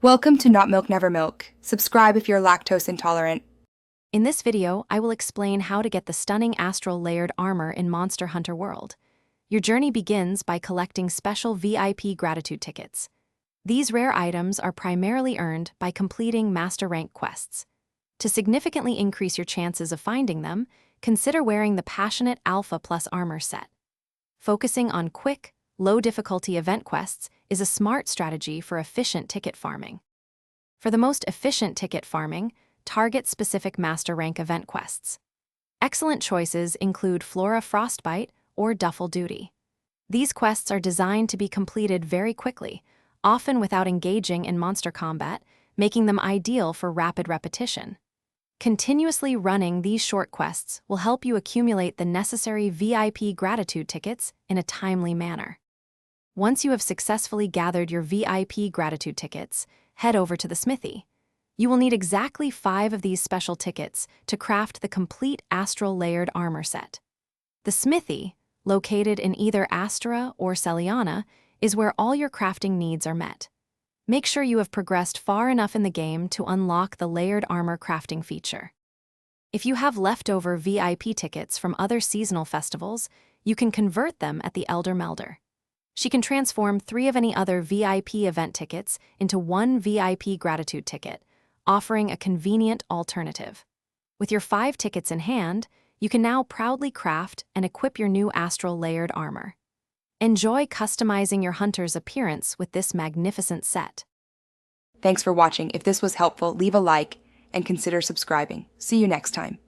Welcome to Not Milk Never Milk. Subscribe if you're lactose intolerant. In this video, I will explain how to get the stunning Astral Layered Armor in Monster Hunter World. Your journey begins by collecting special VIP gratitude tickets. These rare items are primarily earned by completing Master Rank quests. To significantly increase your chances of finding them, consider wearing the Passionate Alpha Plus Armor set. Focusing on quick, low-difficulty event quests is a smart strategy for efficient ticket farming. For the most efficient ticket farming, target specific Master Rank event quests. Excellent choices include Flora Frostbite or Duffel Duty. These quests are designed to be completed very quickly, often without engaging in monster combat, making them ideal for rapid repetition. Continuously running these short quests will help you accumulate the necessary VIP gratitude tickets in a timely manner. Once you have successfully gathered your VIP gratitude tickets, head over to the Smithy. You will need exactly 5 of these special tickets to craft the complete Astral Layered Armor set. The Smithy, located in either Astra or Celiana, is where all your crafting needs are met. Make sure you have progressed far enough in the game to unlock the Layered Armor crafting feature. If you have leftover VIP tickets from other seasonal festivals, you can convert them at the Elder Melder. She can transform 3 of any other VIP event tickets into 1 VIP gratitude ticket, offering a convenient alternative. With your 5 tickets in hand, you can now proudly craft and equip your new Astral Layered Armor. Enjoy customizing your hunter's appearance with this magnificent set. Thanks for watching. If this was helpful, leave a like and consider subscribing. See you next time.